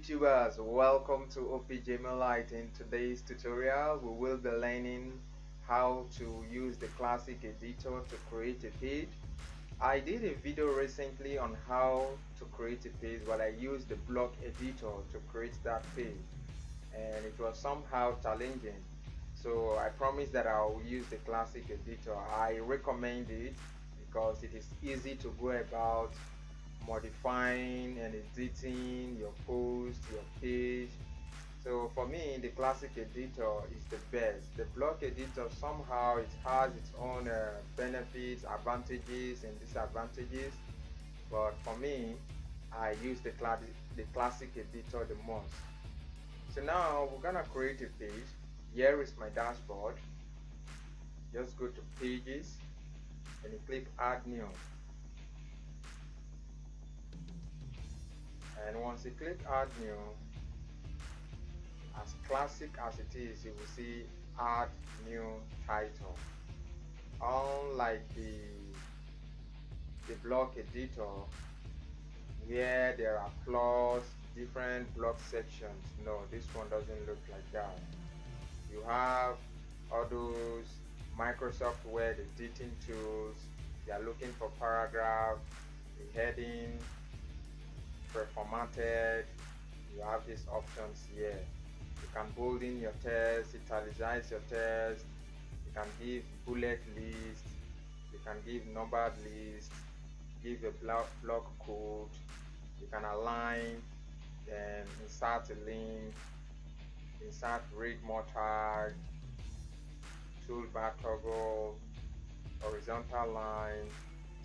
YouTubers, welcome to OPJMLite. In today's tutorial, we will be learning how to use the classic editor to create a page. I did a video recently on how to create a page, but I used the block editor to create that page, and it was somehow challenging. So I promised that I'll use the classic editor. I recommend it because it is easy to go about modifying and editing your post, your page. So for me, the classic editor is the best. The block editor, somehow it has its own benefits, advantages and disadvantages, but for me, I use the classic editor the most. So now we're gonna create a page. Here is my dashboard. Just go to pages and you click add new. And once you click add new, as classic as it is, you will see add new title. Unlike the block editor where there are clause, different block sections, no, this one doesn't look like that. You have all those Microsoft Word editing tools. You are looking for paragraph, the heading, pre-formatted. You have these options here. You can bold in your text, italicize your text, you can give bullet list, you can give numbered list, give a block code, you can align, then insert a link, insert read more tag, toolbar toggle, horizontal line.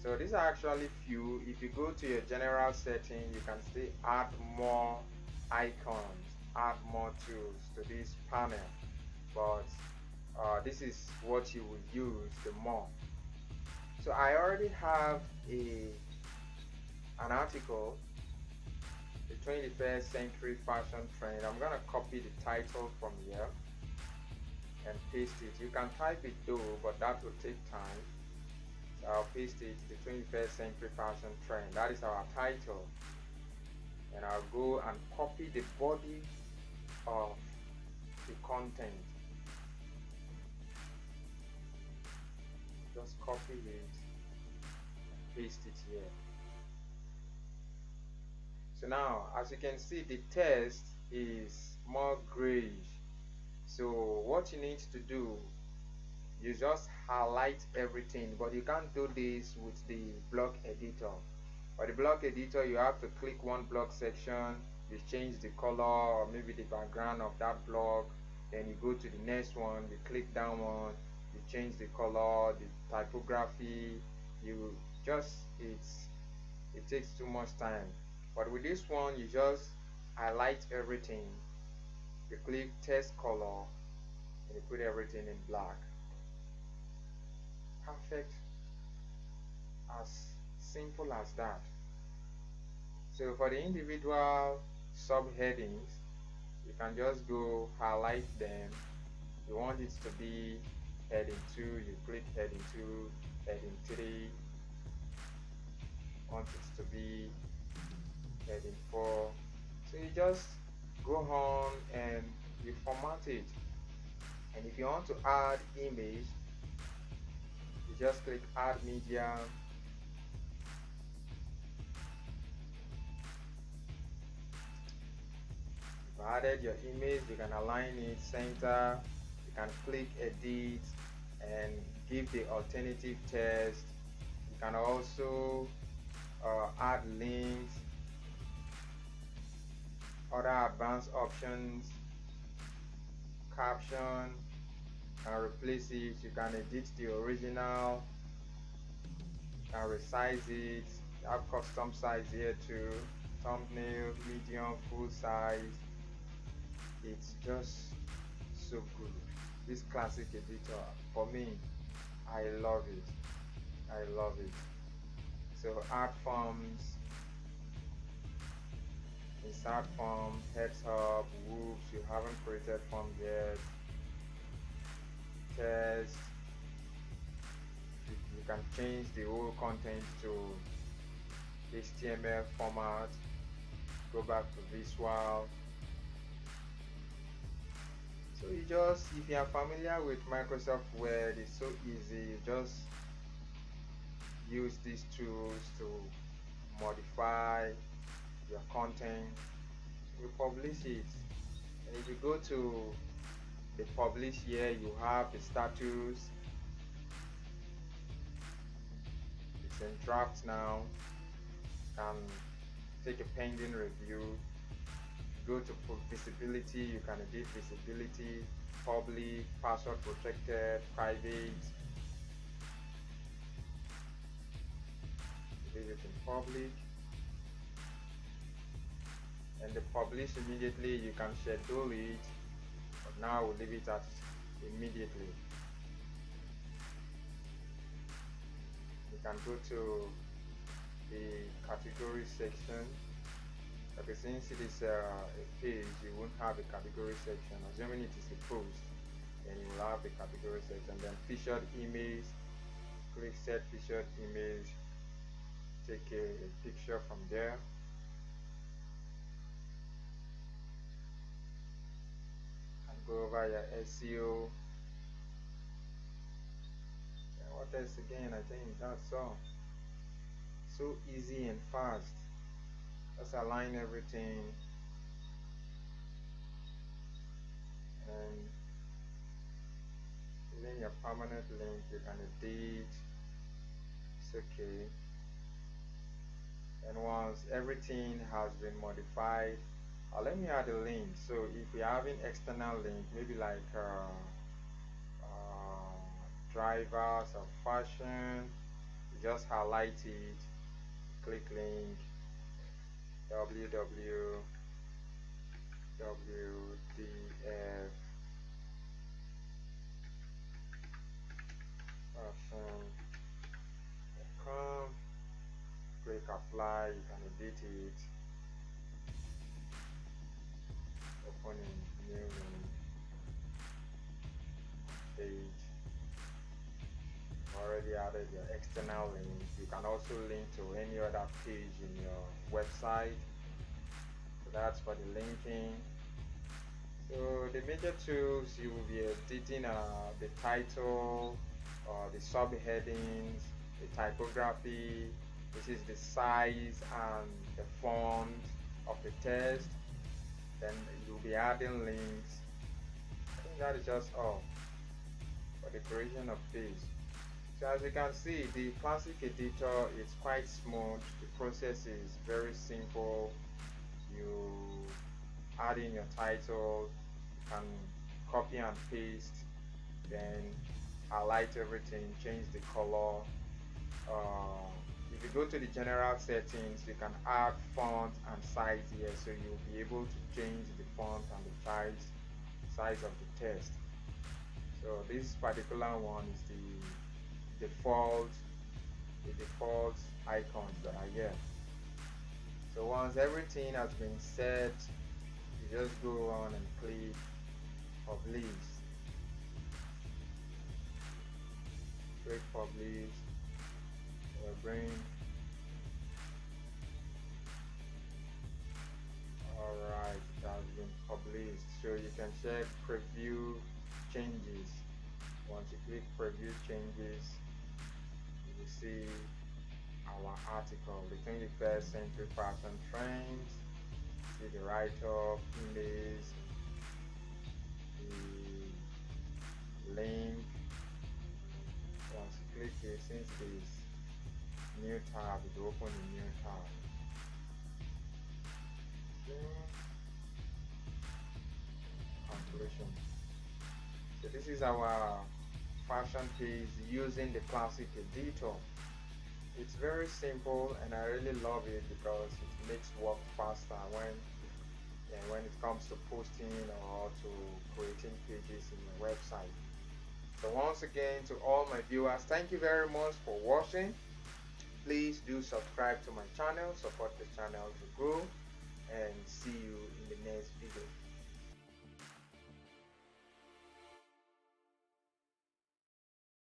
So these are actually few. If you go to your general setting, you can still add more icons, add more tools to this panel, but this is what you will use the more. So I already have an article, the 21st century fashion trend. I'm gonna copy the title from here and paste it. You can type it though, but that will take time. So I'll paste it, the 21st century fashion trend. That is our title. And I'll go and copy the body of the content. Just copy it, paste it here. So now, as you can see, the text is more grayish. So what you need to do, you just highlight everything, but you can't do this with the block editor. For the block editor, you have to click one block section, you change the color or maybe the background of that block, then you go to the next one, you click that one, you change the color, the typography, you just, it takes too much time. But with this one, you just highlight everything, you click text color, and you put everything in black. Perfect, as simple as that. So for the individual subheadings, you can just go highlight them. You want it to be heading 2, you click heading 2, heading 3, want it to be heading 4. So you just go on and you format it. And if you want to add image, you just click add media. You've added your image, you can align it center, you can click edit and give the alternative text. You can also add links, other advanced options, caption, and replace it. You can edit the original, you can resize it. You have custom size here too, thumbnail, medium, full size. It's just so good. This classic editor, for me, I love it. I love it. So add forms, insert form, heads up, whoops, you haven't created form yet. Text, you can change the whole content to HTML format, go back to visual. So you just, if you are familiar with Microsoft Word, it's so easy. You just use these tools to modify your content. You publish it, and if you go to the publish here, you have the status. It's in draft now. You can take a pending review. Go to visibility, you can edit visibility, public, password protected, private. Leave it in public, and the publish immediately. You can schedule it, but now we'll leave it at immediately. You can go to the category section. Okay, since it is a page, you won't have a category section. Assuming it is a post, then you will have the category section. Then featured image, click set featured image, take a picture from there. And go over your SEO. And what else again? I think that's all. So easy and fast. Just align everything, and then your permanent link, you can edit. It's okay. And once everything has been modified, let me add a link. So if you're having external link, maybe like drivers or fashion, you just highlight it, click link, www.wdf fashion.com, click apply. You can edit it, open a new link page. Already added your external link. You can also link to any other page in your website. So that's for the linking. So the major tools, you will be editing the title, the subheadings, the typography. This is the size and the font of the text. Then you'll be adding links. I think that is just all for the creation of page. So as you can see, the classic editor is quite smooth. The process is very simple. You add in your title, you can copy and paste, then highlight everything, change the color. If you go to the general settings, you can add font and size here, so you'll be able to change the font and the size of the text. So this particular one is the default icons that are here. So once everything has been set, you just go on and click publish. Click publish. Bring. Alright, it has been published. So you can check preview changes. Once you click preview changes, you will see our article, the 21st century fashion trends. See the write-up, image, the link. Once you click here, since this new tab, it will open a new tab. Conclusion. So this is our fashion page using the classic editor. It's very simple, and I really love it because it makes work faster when it comes to posting or to creating pages in your website. So once again, to all my viewers, thank you very much for watching. Please do subscribe to my channel, support the channel to grow, and see you in the next video.